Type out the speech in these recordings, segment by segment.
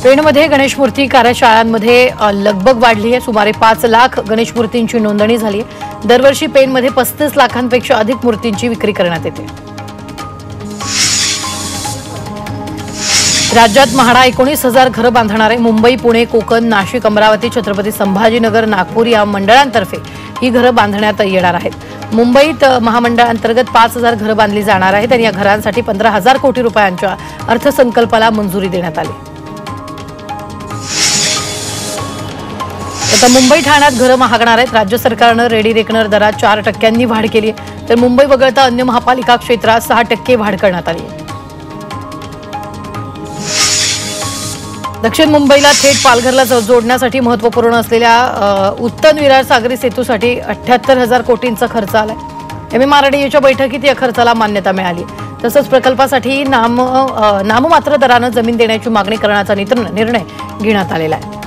पेणमध्ये गणेश मूर्ती कार्यशाळांमध्ये लगबग वाढली आहे। सुमारे 5 लाख गणेश मूर्तींची नोंदणी झाली आहे। दरवर्षी पेणमध्ये 35 लाखांपेक्षा अधिक मूर्तींची विक्री करण्यात येते। राज्यात म्हाडा 19,000 घरं बांधणार आहे। मुंबई, पुणे, कोकण, नाशिक, अमरावती, छत्रपती संभाजीनगर, नागपूर या मंडळांतर्फे ही घरं बांधण्यात येणार आहेत। मुंबईत महामंडळांतर्गत 5,000 घरं बांधली जाणार आहेत आणि या घरांसाठी 15,000 कोटी रुपयांच्या अर्थसंकल्पाला मंजुरी देण्यात आली। आता मुंबई ठाण्यात घरं महागणार आहेत। राज्य सरकारनं रेडी रेकनर दरात 4% वाढ केली आहे, तर मुंबई वगळता अन्य महापालिका क्षेत्रात 6% वाढ करण्यात आली आहे। दक्षिण मुंबईला थेट पालघरला जोडण्यासाठी महत्त्वपूर्ण असलेल्या उत्तन विरार सागरी सेतूसाठी 78,000 कोटींचा खर्च आलाय। MMRDAच्या बैठकीत या खर्चाला मान्यता मिळाली। तसंच प्रकल्पासाठी नाममात्र दरानं जमीन देण्याची मागणी करण्याचा निर्णय घेण्यात आलेला आहे।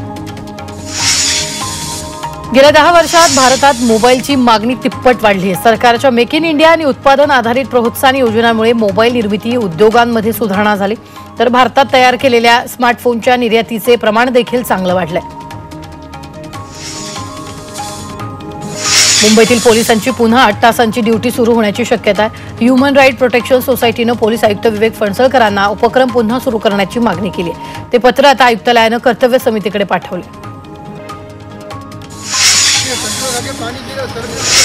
गेल्या 10 वर्षात भारतात मोबाईलची मागणी तिप्पट वाढली आहे। सरकारच्या मेक इन इंडिया आणि उत्पादन आधारित प्रोत्साहन योजनांमुळे मोबाईल निर्मिती उद्योगांमध्ये सुधारणा झाली, तर भारतात तयार केलेल्या स्मार्टफोनच्या निर्यातीचे प्रमाण देखील चांगलं वाढलंय। मुंबईतील पोलिसांची पुन्हा 8 तासांची ड्युटी सुरू होण्याची शक्यता आहे। ह्युमन राईट प्रोटेक्शन सोसायटीनं पोलीस आयुक्त विवेक फणसळकरांना उपक्रम पुन्हा सुरू करण्याची मागणी केली आहे। ते पत्र आता आयुक्तालयानं कर्तव्य समितीकडे पाठवले।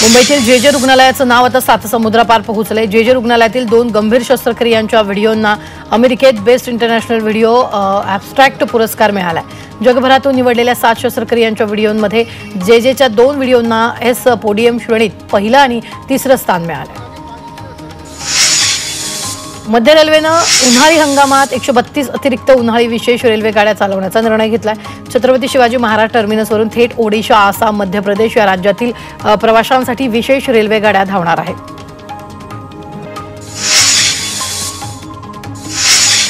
मुंबईतील जे रुग्णालयाचं नाव आता 7 समुद्रापार पोहोचलंय। जे रुग्णालयातील 2 गंभीर शस्त्रक्रियांच्या व्हिडिओंना अमेरिकेत बेस्ट इंटरनॅशनल व्हिडिओ ॲब्स्ट्रॅक्ट पुरस्कार मिळालाय। जगभरातून निवडलेल्या 7 शस्त्रक्रियांच्या व्हिडिओंमध्ये जेच्या 2 व्हिडिओंना एस पोडियम श्रेणीत पहिलं आणि 3रं स्थान मिळालंय। मध्य रेल्वेनं उन्हाळी हंगामात 132 अतिरिक्त उन्हाळी विशेष रेल्वे गाड्या चालवण्याचा निर्णय घेतलाय। छत्रपती शिवाजी महाराज टर्मिनसवरून थेट ओडिशा, आसाम, मध्य प्रदेश या राज्यातील प्रवाशांसाठी विशेष रेल्वे गाड्या धावणार आहेत।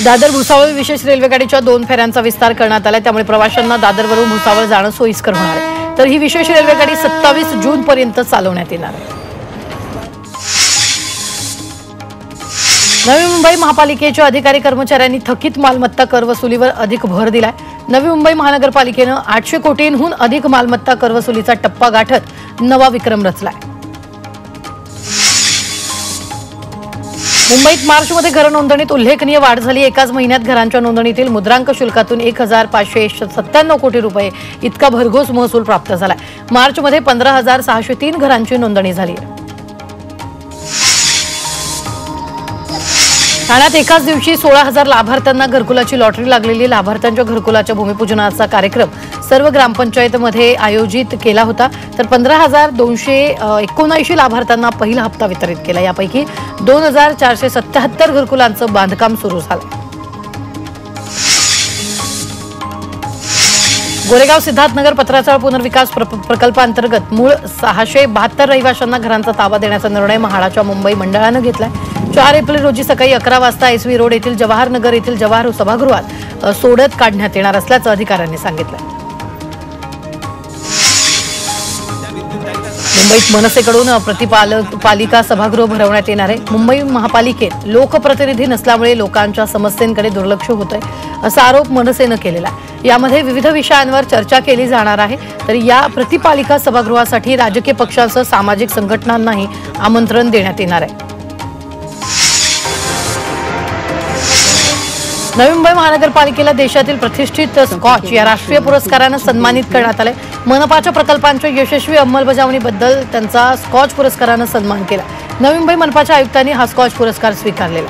दादर भुसावळ विशेष रेल्वे गाडीच्या 2 फेऱ्यांचा विस्तार करण्यात आलाय, त्यामुळे प्रवाशांना दादरवरून भुसावळ जाणं सोयीस्कर होणार आहे। तर ही विशेष रेल्वे गाडी 27 जून पर्यंत चालवण्यात येणार आहे। नवी मुंबई महापालिकेच्या अधिकारी कर्मचाऱ्यांनी थकीत मालमत्ता कर वसुलीवर अधिक भर दिलाय। नवी मुंबई महानगरपालिकेनं 800 कोटींहून अधिक मालमत्ता कर वसुलीचा टप्पा गाठत नवा विक्रम रचलाय। मुंबईत मार्चमध्ये घर नोंदणीत उल्लेखनीय वाढ झाली। एकाच महिन्यात घरांच्या नोंदणीतील मुद्रांक शुल्कातून 1,597 कोटी रुपये इतका भरघोस महसूल प्राप्त झालाय। मार्चमध्ये 15,603 घरांची नोंदणी झाली आहे। ठाण्यात एकाच दिवशी 16,000 लाभार्थ्यांना घरकुलाची लॉटरी लागलेली। लाभार्थ्यांच्या घरकुलाच्या भूमिपूजनाचा कार्यक्रम सर्व ग्रामपंचायतमध्ये आयोजित केला होता, तर 15,279 लाभार्थ्यांना पहिला हप्ता वितरित केला। यापैकी 2,477 घरकुलांचं बांधकाम सुरू झालं। गोरेगाव सिद्धार्थनगर पत्राचाळ पुनर्विकास प्रकल्पांतर्गत मूळ 672 रहिवाशांना घरांचा ताबा देण्याचा निर्णय म्हाडाच्या मुंबई मंडळानं घेतलाय। 4 एप्रिल रोजी सकाळी 11 वाजता SV रोड येथील जवाहर नगर येथील जवाहर सभागृहात सोडत काढण्यात येणार असल्याचं अधिकाऱ्यांनी सांगितलं। मुंबईत मनसेकडून प्रतिपालिका सभागृह भरवण्यात येणार आहे। मुंबई महापालिकेत लोकप्रतिनिधी नसल्यामुळे लोकांच्या समस्यांकडे दुर्लक्ष होतंय, असा आरोप मनसेनं केलेला आहे। यामध्ये विविध विषयांवर चर्चा केली जाणार आहे, तर या प्रतिपालिका सभागृहासाठी राजकीय पक्षांसह सामाजिक संघटनांनाही आमंत्रण देण्यात येणार आहे। नवी मुंबई महानगरपालिकेला देशातील प्रतिष्ठित स्कॉच या राष्ट्रीय पुरस्कारानं सन्मानित करण्यात आले। मनपाच्या प्रकल्पांच्या यशस्वी अंमलबजावणीबद्दल त्यांचा स्कॉच पुरस्कारानं सन्मान केला। नवी मुंबई मनपाच्या आयुक्तांनी हा स्कॉच पुरस्कार स्वीकारलेला।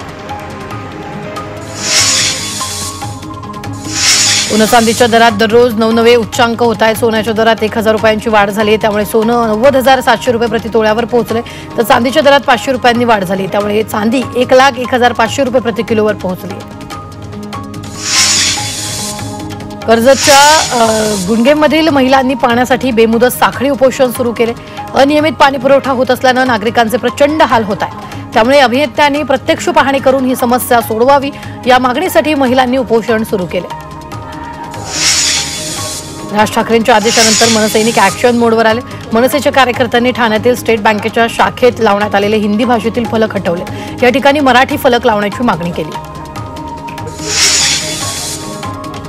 सोनं-चांदीच्या दरात दररोज नवनवे उच्चांक होत आहे। सोन्याच्या दरात 1,000 रुपयांची वाढ झाली आहे, त्यामुळे सोनं 90,700 रुपये प्रति तोळ्यावर पोहोचले, तर चांदीच्या दरात 500 रुपयांनी वाढ झाली, त्यामुळे चांदी 1,01,500 रुपये प्रति किलोवर पोहोचली। कर्जतच्या गुंडगेमधील महिलांनी पाण्यासाठी बेमुदत साखळी उपोषण सुरू केले। अनियमित पाणी पुरवठा होत असल्यानं नागरिकांचे प्रचंड हाल होत आहेत, त्यामुळे अभियंत्यांनी प्रत्यक्ष पाहणी करून ही समस्या सोडवावी या मागणीसाठी महिलांनी उपोषण सुरू केले। राज ठाकरेंच्या आदेशानंतर मनसैनिक ॲक्शन मोडवर आले। मनसेच्या कार्यकर्त्यांनी ठाण्यातील स्टेट बँकेच्या शाखेत लावण्यात आलेले हिंदी भाषेतील फलक हटवले। या ठिकाणी मराठी फलक लावण्याची मागणी केली।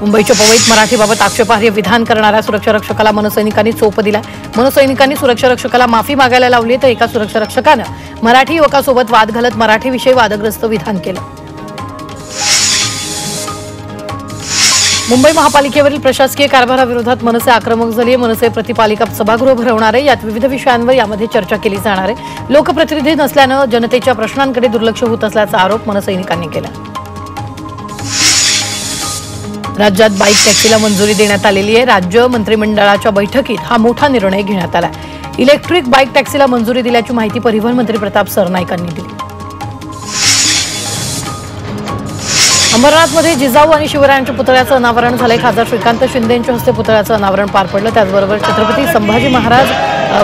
मुंबईच्या पवईत मराठीबाबत आक्षेपार्ह विधान करणाऱ्या सुरक्षा रक्षकाला मनसैनिकांनी चोप दिला। मनसैनिकांनी सुरक्षा रक्षकाला माफी मागायला लावली तर एका सुरक्षा रक्षकानं मराठी युवकासोबत वाद घालत मराठीविषयी वादग्रस्त विधान केलं। मुंबई महापालिकेवरील प्रशासकीय कारभाराविरोधात मनसे आक्रमक झाली आहे। मनसे प्रतिपालिका सभागृह भरवणार आहे। यात विविध विषयांवर यामध्ये चर्चा केली जाणार आहे। लोकप्रतिनिधी नसल्यानं जनतेच्या प्रश्नांकडे दुर्लक्ष होत असल्याचा आरोप मनसैनिकांनी केला। राज्यात बाईक टॅक्सीला मंजुरी देण्यात आलेली आहे। राज्य मंत्रिमंडळाच्या बैठकीत हा मोठा निर्णय घेण्यात आला। इलेक्ट्रिक बाईक टॅक्सीला मंजुरी दिल्याची माहिती परिवहन मंत्री प्रताप सरनाईकांनी दिली। अंबरनाथमध्ये जिजाऊ आणि शिवरायांच्या पुतळ्याचं अनावरण झालंय। खासदार श्रीकांत शिंदे यांच्या हस्ते पुतळ्याचं अनावरण पार पडलं। त्याचबरोबर छत्रपती संभाजी महाराज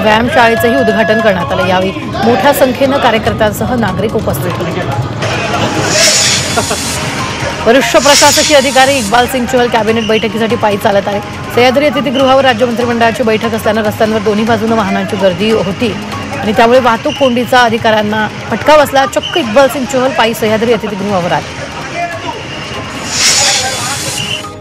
व्यायामशाळेचंही उद्घाटन करण्यात आलं। यावेळी मोठ्या संख्येनं कार्यकर्त्यांसह नागरिक उपस्थित होते। वरिष्ठ प्रशासकीय अधिकारी इक्बाल सिंग चहल कॅबिनेट बैठकीसाठी पायी चालत आहे। सह्याद्री अतिथीगृहावर राज्य मंत्रिमंडळाची बैठक असल्यानं रस्त्यांवर दोन्ही बाजूने वाहनांची गर्दी होती आणि त्यामुळे वाहतूक कोंडीचा अधिकाऱ्यांना फटका बसला। चक्क इक्बाल सिंग चहल पायी सह्याद्री अतिथीगृहावर आले।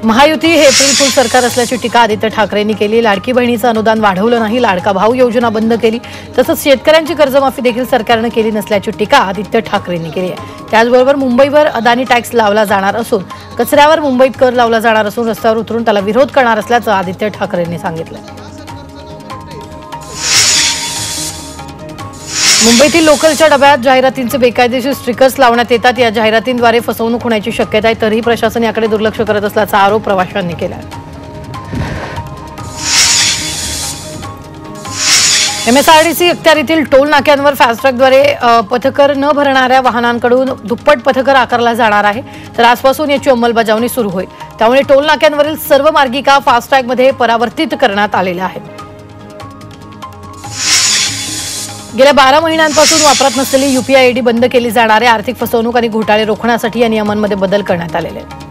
महायुती हे एप्रिल फूल सरकार असल्याची टीका आदित्य ठाकरेंनी केली। लाडकी बहिणीचं अनुदान वाढवलं नाही, लाडका भाऊ योजना बंद केली, तसंच शेतकऱ्यांची कर्जमाफी देखील सरकारनं केली नसल्याची टीका आदित्य ठाकरेंनी केली आहे। त्याचबरोबर मुंबईवर अदानी टॅक्स लावला जाणार असून कचऱ्यावर मुंबईत कर लावला जाणार असून रस्त्यावर उतरून त्याला विरोध करणार असल्याचं आदित्य ठाकरेंनी सांगितलं। मुंबईतील लोकलच्या डब्यात जाहिरातींचे बेकायदेशीर स्टिकर्स लावण्यात येतात। या जाहिरातींद्वारे फसवणूक होण्याची शक्यता आहे, तरीही प्रशासन याकडे दुर्लक्ष करत असल्याचा आरोप प्रवाशांनी केला। MSRDC अखत्यारीतील टोल नाक्यांवर फास्टॅगद्वारे पथकर न भरणाऱ्या वाहनांकडून दुप्पट पथकर आकारला जाणार आहे। तर आजपासून याची अंमलबजावणी सुरू होईल। त्यामुळे टोल नाक्यांवरील सर्व मार्गिका फास्टॅगमध्ये परावर्तित करण्यात आलेल्या आहेत। गेल्या 12 महिन्यांपासून वापरात नसलेली UPI ID बंद केली जाणार आहे। आर्थिक फसवणूक आणि घोटाळे रोखण्यासाठी या नियमांमध्ये बदल करण्यात आलेले आहेत।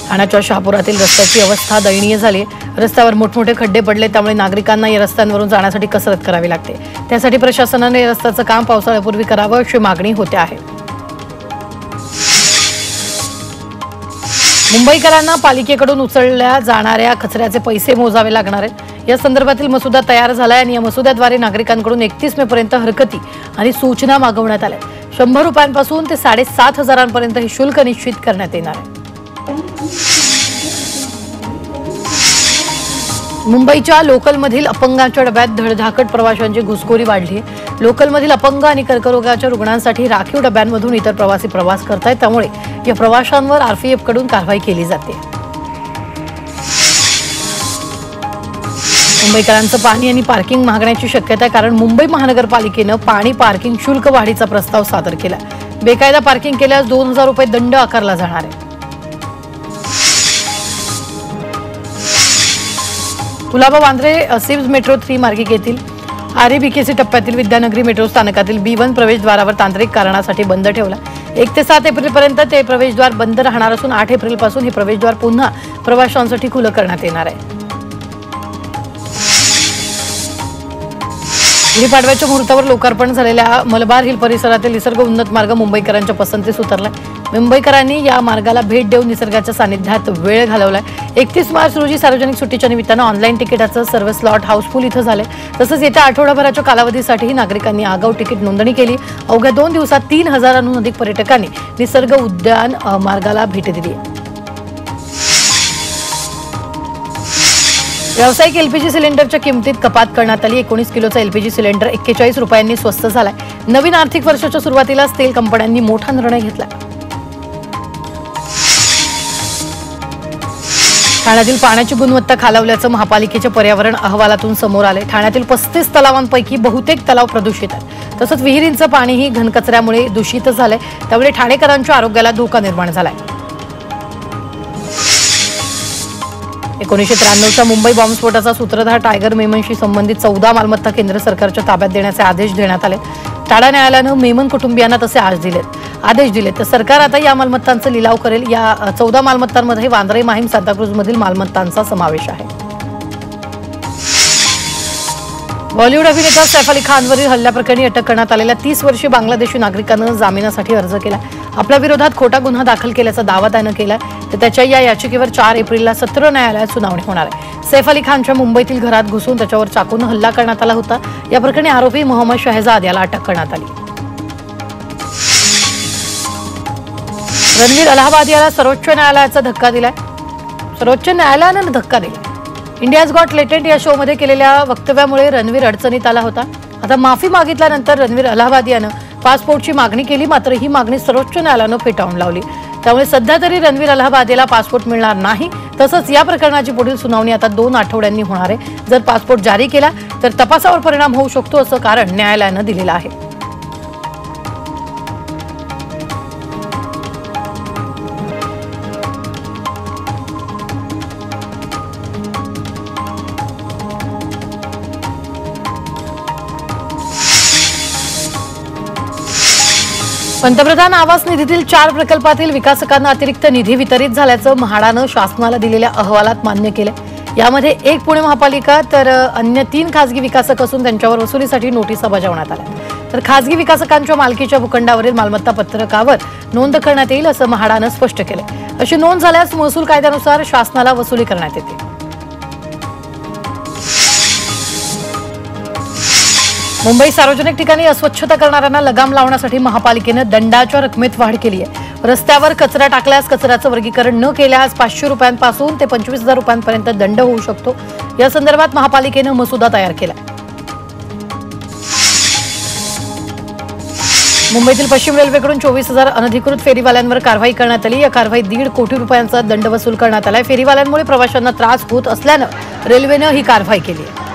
ठाण्याच्या शहापुरातील रस्त्याची अवस्था दयनीय झाली आहे। रस्त्यावर मोठमोठे खड्डे पडले, त्यामुळे नागरिकांना या रस्त्यांवरून जाण्यासाठी कसरत करावी लागते। त्यासाठी प्रशासनाने या रस्त्याचं काम पावसाळ्यापूर्वी करावं अशी मागणी होते आहे। मुंबईकरांना पालिकेकडून उचलल्या जाणाऱ्या कचऱ्याचे पैसे मोजावे लागणार आहेत। या संदर्भातील मसुदा तयार झालाय आणि या मसुद्याद्वारे नागरिकांकडून 31 मे पर्यंत हरकती आणि सूचना मागवण्यात आल्या। 100 रुपयांपासून ते 7,500 पर्यंत हे शुल्क निश्चित करण्यात येणार आहे। मुंबईच्या लोकलमधील अपंगांच्या डब्यात धडधाकट प्रवाशांची घुसखोरी वाढली आहे। लोकलमधील अपंग आणि कर्करोगाच्या रुग्णांसाठी राखीव डब्यांमधून इतर प्रवासी प्रवास करतायत, त्यामुळे या प्रवाशांवर RPF कडून कारवाई केली जाते। मुंबईकरांचं पाणी आणि पार्किंग मागण्याची शक्यता आहे, कारण मुंबई महानगरपालिकेनं पाणी पार्किंग शुल्क वाढीचा प्रस्ताव सादर केला। बेकायदा पार्किंग केल्यास 2,000 रुपये दंड आकारला जाणार आहे। कुलाबा वांद्रे सिम्स मेट्रो 3 मार्गिकेतील REBKC टप्प्यातील विद्यानगरी मेट्रो स्थानकातील B1 प्रवेशद्वारावर तांत्रिक कारणासाठी बंद ठेवला। 1 ते 7 एप्रिलपर्यंत ते प्रवेशद्वार बंद राहणार असून 8 एप्रिलपासून हे प्रवेशद्वार पुन्हा प्रवाशांसाठी खुलं करण्यात येणार आहे। गुढीपाडव्याच्या मुहूर्तावर लोकार्पण झालेल्या मलबार हिल परिसरातील निसर्ग उन्नत मार्ग मुंबईकरांच्या पसंतीस उतरलाय। मुंबईकरांनी या मार्गाला भेट देऊन निसर्गाच्या सानिध्यात वेळ घालवलाय। 31 मार्च रोजी सार्वजनिक सुट्टीच्या निमित्तानं ऑनलाईन तिकिटाचं सर्व स्लॉट हाऊसफुल इथं झाले। तसंच येत्या आठवडाभराच्या कालावधीसाठीही नागरिकांनी आगाऊ तिकीट नोंदणी केली। अवघ्या 2 दिवसात 3,000हून अधिक पर्यटकांनी निसर्ग उद्यान मार्गाला भेट दिली। व्यावसायिक LPG सिलेंडरच्या किमतीत कपात करण्यात आली। 19 किलोचा LPG सिलेंडर 41 रुपयांनी स्वस्त झालाय। नवीन आर्थिक वर्षाच्या सुरुवातीलाच तेल कंपन्यांनी मोठा निर्णय घेतला। ठाण्यातील पाण्याची गुणवत्ता खालावल्याचं महापालिकेच्या पर्यावरण अहवालातून समोर आले। ठाण्यातील 35 तलावांपैकी बहुतेक तलाव प्रदूषित आहेत। तसंच विहिरींचं पाणीही घनकचऱ्यामुळे दूषित झालंय, त्यामुळे ठाणेकरांच्या आरोग्याला धोका निर्माण झालाय। 1993च्या मुंबई बॉम्बस्फोटाचा सूत्रधार टायगर मेमनशी संबंधित 14 मालमत्ता केंद्र सरकारच्या ताब्यात देण्याचे आदेश देण्यात आले। टाडा न्यायालयानं मेमन कुटुंबियांना तसे आदेश दिले। तर सरकार आता या मालमत्तांचा लिलाव करेल। या 14 मालमत्तांमध्ये वांद्रे, माहीम, सांताक्रूज मधील मालमत्तांचा समावेश आहे। बॉलिवूड अभिनेता सैफ अली खानवरील हल्ल्याप्रकरणी अटक करण्यात आलेल्या 30 वर्षीय बांगलादेशी नागरिकानं जामिनासाठी अर्ज केला। आपल्या विरोधात खोटा गुन्हा दाखल केल्याचा दावा त्यानं केला। तर त्याच्या या याचिकेवर 4 एप्रिलला सत्र न्यायालयात सुनावणी होणार आहे। सैफ अली खानच्या मुंबईतील घरात घुसून त्याच्यावर चाकून हल्ला करण्यात आला होता। या प्रकरणी आरोपी मोहम्मद शहजाद याला अटक करण्यात आली। रणवीर अलाहाबादी याला सर्वोच्च न्यायालयाचा धक्का दिलाय। सर्वोच्च न्यायालयाने धक्का दिला। इंडियाज गॉट लेटेंट या शो मध्ये केलेल्या वक्तव्यामुळे रणवीर अडचणीत आला होता। आता माफी मागितल्यानंतर रणवीर अलाहाबादी यानं पासपोर्टची मागणी केली, मात्र ही मागणी सर्वोच्च न्यायालयानं फेटाळून लावली। त्यामुळे सध्या तरी रणवीर अलाहाबादीला पासपोर्ट मिळणार नाही। तसंच या प्रकरणाची पुढील सुनावणी आता 2 आठवड्यांनी होणार आहे। जर पासपोर्ट जारी केला तर तपासावर परिणाम होऊ शकतो असं कारण न्यायालयानं दिलेलं आहे। पंतप्रधान आवास निधीतील 4 प्रकल्पातील विकासकांना अतिरिक्त निधी वितरित झाल्याचं म्हाडानं शासनाला दिलेल्या अहवालात मान्य केलं। यामध्ये 1 पुणे महापालिका तर अन्य 3 खासगी विकासक असून त्यांच्यावर वसुलीसाठी नोटिसा बजावण्यात आल्या। तर खासगी विकासकांच्या मालकीच्या भूखंडावरील मालमत्ता पत्रकावर नोंद करण्यात येईल असं म्हाडानं स्पष्ट केलं। अशी नोंद झाल्यास महसूल कायद्यानुसार शासनाला वसुली करण्यात येते। मुंबई सार्वजनिक ठिकाणी अस्वच्छता करणाऱ्यांना लगाम लावण्यासाठी महापालिकेनं दंडाच्या रकमेत वाढ केली आहे। रस्त्यावर कचरा टाकल्यास कचऱ्याचं वर्गीकरण न केल्यास 500 रुपयांपासून ते 25,000 रुपयांपर्यंत दंड होऊ शकतो। या संदर्भात महापालिकेनं मसुदा तयार केला। मुंबईतील पश्चिम रेल्वेकडून 24,000 अनधिकृत फेरीवाल्यांवर कारवाई करण्यात आली। या कारवाईत 1.5 कोटी रुपयांचा दंड वसूल करण्यात आलाय। फेरीवाल्यांमुळे प्रवाशांना त्रास होत असल्यानं रेल्वेनं ही कारवाई केली आहे।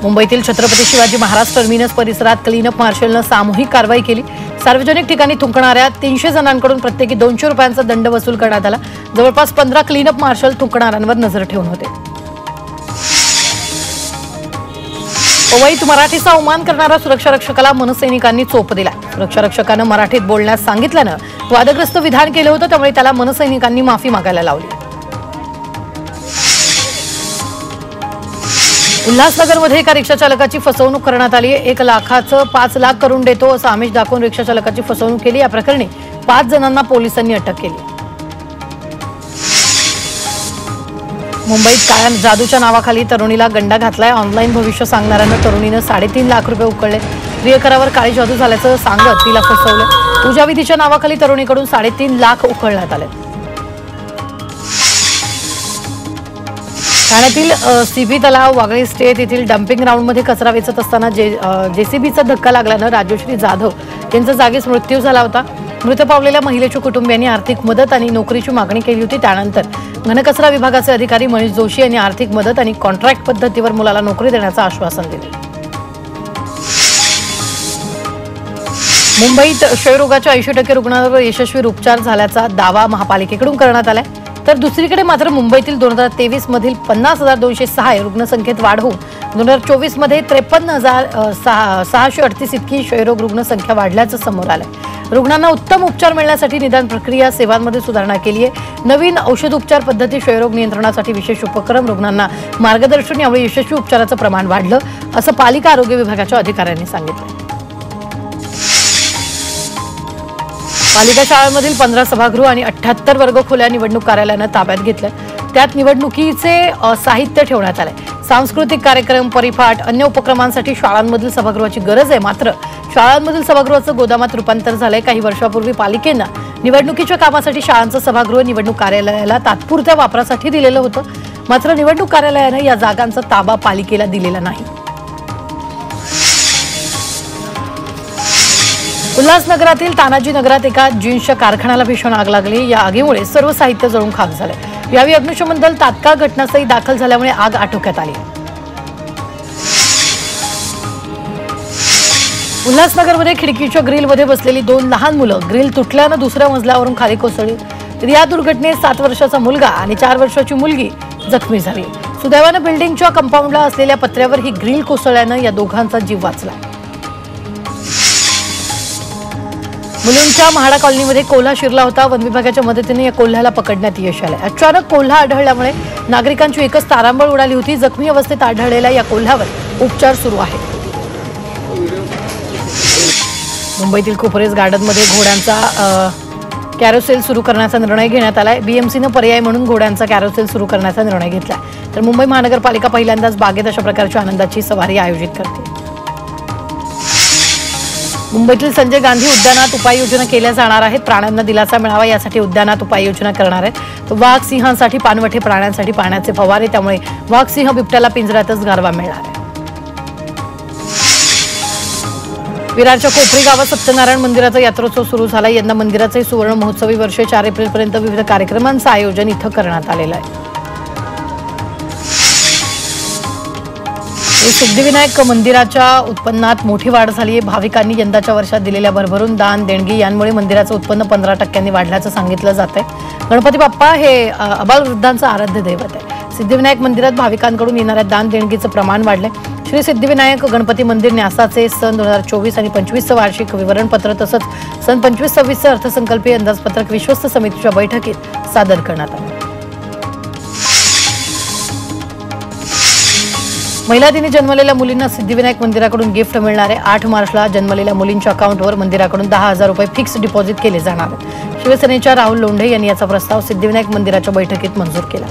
मुंबईतील छत्रपती शिवाजी महाराज टर्मिनस परिसरात क्लीनअप मार्शलनं सामूहिक कारवाई केली। सार्वजनिक ठिकाणी थुंकणाऱ्या 300 जणांकडून प्रत्येकी 200 रुपयांचा दंड वसूल करण्यात आला। जवळपास 15 क्लीनअप मार्शल थुंकणाऱ्यांवर नजर ठेवून होते। पवईत मराठीचा अवमान करणाऱ्या सुरक्षारक्षकाला मनसैनिकांनी चोप दिला। सुरक्षारक्षकानं मराठीत बोलण्यास सांगितल्यानं वादग्रस्त विधान केलं होतं, त्यामुळे त्याला मनसैनिकांनी माफी मागायला लावली। उल्हासनगरमध्ये एका रिक्षा चालकाची फसवणूक करण्यात आली आहे। 1 लाखाचं 5 लाख करून देतो असं आमिष दाखवून रिक्षा चालकाची फसवणूक केली। या प्रकरणी 5 जणांना पोलिसांनी अटक केली। मुंबईत काळ्या जादूच्या नावाखाली तरुणीला गंडा घातलाय। ऑनलाईन भविष्य सांगणाऱ्यांना तरुणीनं 3.5 लाख रुपये उकळले। प्रियकरावर काळी जादू झाल्याचं सांगत तिला फसवलं। पूजाविधीच्या नावाखाली तरुणीकडून 3.5 लाख उकळण्यात आले। ठाण्यातील सीबी तलाव वागळे स्टेट येथील डम्पिंग ग्राउंडमध्ये कचरा वेचत असताना जेसीबीचा धक्का लागल्यानं राजश्री जाधव यांचा जागीच मृत्यू झाला होता। मृत पावलेल्या महिलेच्या कुटुंबियांनी आर्थिक मदत आणि नोकरीची मागणी केली होती। त्यानंतर घनकचरा विभागाचे अधिकारी मनीष जोशी यांनी आर्थिक मदत आणि कॉन्ट्रॅक्ट पद्धतीवर मुलाला नोकरी देण्याचं आश्वासन दिले। मुंबईत क्षयरोगाच्या 80% रुग्णांवर यशस्वी उपचार झाल्याचा दावा महापालिकेकडून करण्यात आलाय। तर दुसरीकडे मात्र मुंबईतील 2023 मधील 50,206 रुग्णसंख्येत वाढ होऊन 2024 मध्ये 53,638 इतकी क्षयरोग रुग्णसंख्या वाढल्याचं समोर आलंय। रुग्णांना उत्तम उपचार मिळण्यासाठी निदान प्रक्रिया सेवांमध्ये सुधारणा केली आहे। नवीन औषध उपचार पद्धती, क्षयरोग नियंत्रणासाठी विशेष उपक्रम, रुग्णांना मार्गदर्शन, यामुळे यशस्वी उपचाराचं प्रमाण वाढलं असं पालिका आरोग्य विभागाच्या अधिकाऱ्यांनी सांगितलं। पालिका शाळांमधील 15 सभागृह आणि 78 वर्गखोल्या निवडणूक कार्यालयानं ताब्यात घेतल्या। त्यात निवडणुकीचे साहित्य ठेवण्यात आले। सांस्कृतिक कार्यक्रम, परिपाठ, अन्य उपक्रमांसाठी शाळांमधील सभागृहाची गरज आहे, मात्र शाळांमधील सभागृहाचं गोदामात रूपांतर झालंय। काही वर्षापूर्वी पालिकेनं निवडणुकीच्या कामासाठी शाळांचं सभागृह निवडणूक कार्यालयाला तात्पुरत्या वापरासाठी दिलेलं होतं, मात्र निवडणूक कार्यालयानं या जागांचा ताबा पालिकेला दिलेला नाही। उल्हासनगरातील तानाजी नगरात एका जीन्सच्या कारखान्याला भीषण आग लागली। या आगीमुळे सर्व साहित्य जळून खाक झाले। यावेळी अग्निशमन दल तात्काळ घटनास्थळी दाखल झाल्यामुळे आग आटोक्यात आली। उल्हासनगरमध्ये खिडकीच्या ग्रिलमध्ये बसलेली 2 लहान मुलं ग्रिल तुटल्यानं दुसऱ्या मजल्यावरून खाली कोसळली। तर या दुर्घटनेत 7 वर्षाचा मुलगा आणि 4 वर्षाची मुलगी जखमी झाली। सुदैवानं बिल्डिंगच्या कंपाऊंडला असलेल्या पत्र्यावर ही ग्रिल कोसळल्यानं या दोघांचा जीव वाचला। मुलुंडच्या म्हाडा कॉलनीमध्ये कोल्हा शिरला होता। वन विभागाच्या मदतीने या कोल्ह्याला पकडण्यात यश आले। अचानक कोल्हा आढळल्यामुळे नागरिकांची एकच तारांबळ उडाली होती। जखमी अवस्थेत आढळलेल्या या कोल्ह्यावर उपचार सुरू आहेत। मुंबईतील कोपरेज गार्डनमध्ये घोड्यांचा कॅरोसेल सुरू करण्याचा निर्णय घेण्यात आलाय। बीएमसीनं पर्याय म्हणून घोड्यांचा कॅरोसेल सुरू करण्याचा निर्णय घेतला, तर मुंबई महानगरपालिका पहिल्यांदाच बागेत अशा प्रकारची आनंदाची सवारी आयोजित करते। मुंबईतील संजय गांधी उद्यानात उपाययोजना केल्या जाणार आहेत। प्राण्यांना दिलासा मिळावा यासाठी उद्यानात उपाययोजना करणार आहेत। तर वाघ, सिंहांसाठी पाणवठे, प्राण्यांसाठी पाण्याचे फवारे, त्यामुळे वाघ, सिंह, बिबट्याला पिंजऱ्यातच गारवा मिळणार आहे। विरारच्या कोपरी गावात सत्यनारायण मंदिराचा यात्रोत्सव सुरू झाला। यंदा मंदिराचे सुवर्ण महोत्सवी वर्ष 4 एप्रिलपर्यंत विविध कार्यक्रमांचं आयोजन इथं करण्यात आलेलं आहे। सिद्धिविनायक मंदिराच्या उत्पन्नात मोठी वाढ झाली आहे। भाविकांनी यंदाच्या वर्षात दिलेल्या भरभरून दान देणगी यांमुळे मंदिराचं उत्पन्न 15% वाढल्याचं सांगितलं जात आहे। गणपती बाप्पा हे आबालवृद्धांचं आराध्य दैवत आहे। सिद्धिविनायक मंदिरात भाविकांकडून येणाऱ्या दान देणगीचं प्रमाण वाढलंय। श्री सिद्धिविनायक गणपती मंदिर न्यासाचे सन 2024 आणि 25चं वार्षिक विवरणपत्र तसंच सन 25-26चं अर्थसंकल्पीय अंदाजपत्रक विश्वस्त समितीच्या बैठकीत सादर करण्यात आलं। महिला दिनी जन्मलेल्या मुलींना सिद्धिविनायक मंदिराकडून गिफ्ट मिळणार आहे। 8 मार्चला जन्मलेल्या मुलींच्या अकाउंटवर मंदिराकडून 10,000 रुपये फिक्स डिपॉझिट केले जाणार आहेत। शिवसेनेच्या राहुल लोंढे यांनी याचा प्रस्ताव सिद्धिविनायक मंदिराच्या बैठकीत मंजूर केला।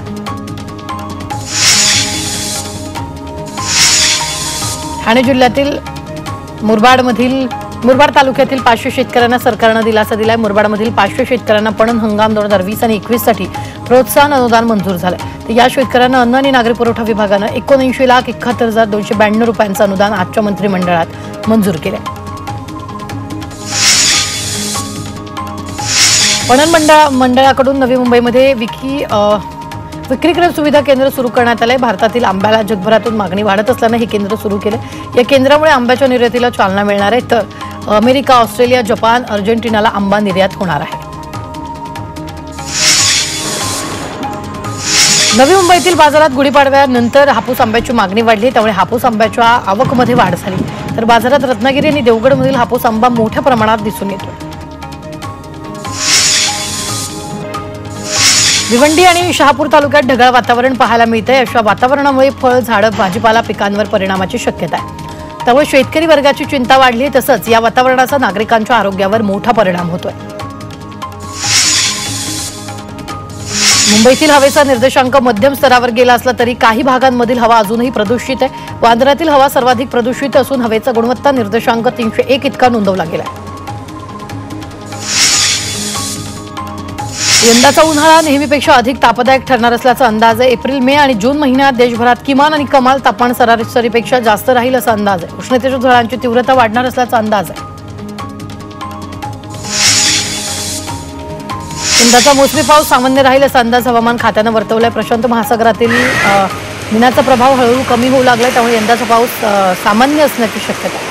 ठाणे जिल्ह्यातील मुरबाड तालुक्यातील 500 शेतकऱ्यांना सरकारनं दिलासा दिलाय। मुरबाडमधील 500 शेतकऱ्यांना पणन हंगाम 2020 आणि 21 साठी प्रोत्साहन अनुदान मंजूर झालंय। तर या शेतकऱ्यांना अन्न आणि नागरी पुरवठा विभागानं 79,71,292 रुपयांचं अनुदान आजच्या मंत्रिमंडळात मंजूर केलंय। पणन मंडळाकडून नवी मुंबईमध्ये विक्रीकरण सुविधा केंद्र सुरू करण्यात आलंय। भारतातील आंब्याला जगभरातून मागणी वाढत असल्यानं हे केंद्र सुरू केलं। या केंद्रामुळे आंब्याच्या निर्यातीला चालना मिळणार आहे, तर अमेरिका, ऑस्ट्रेलिया, जपान, अर्जेंटिनाला आंबा निर्यात होणार आहे। नवी मुंबईतील बाजारात गुढीपाडव्यानंतर हापूस आंब्याची मागणी वाढली, त्यामुळे हापूस आंब्याच्या आवकमध्ये वाढ झाली। तर बाजारात रत्नागिरी आणि देवगडमधील हापूस आंबा मोठ्या प्रमाणात दिसून येतो। भिवंडी आणि शहापूर तालुक्यात ढगाळ वातावरण पाहायला मिळतंय। अशा वातावरणामुळे फळ, झाडं, भाजीपाला पिकांवर परिणामाची शक्यता आहे। त्यामुळे शेतकरी वर्गाची चिंता वाढली आहे, तसंच या वातावरणाचा नागरिकांच्या आरोग्यावर मोठा परिणाम होतोय। मुंबईतील हवेचा निर्देशांक मध्यम स्तरावर गेला असला तरी काही भागांमधील हवा अजूनही प्रदूषित आहे। वांद्र्यातील हवा सर्वाधिक प्रदूषित असून हवेचा गुणवत्ता निर्देशांक 301 इतका नोंदवला गेला आहे। यंदाचा उन्हाळा नेहमीपेक्षा अधिक तापदायक ठरणार असल्याचा अंदाज आहे। एप्रिल, मे आणि जून महिन्यात देशभरात किमान आणि कमाल तापमान सरासरीपेक्षा जास्त राहील असा अंदाज आहे। उष्णतेच्या झळांची तीव्रता वाढणार असल्याचा अंदाज आहे। यंदाचा मोसमी पाऊस सामान्य राहील असा अंदाज हवामान खात्यानं वर्तवलाय। प्रशांत महासागरातील निनाचा प्रभाव हळूहळू कमी होऊ लागलाय, त्यामुळे यंदाचा पाऊस सामान्य असण्याची शक्यता आहे।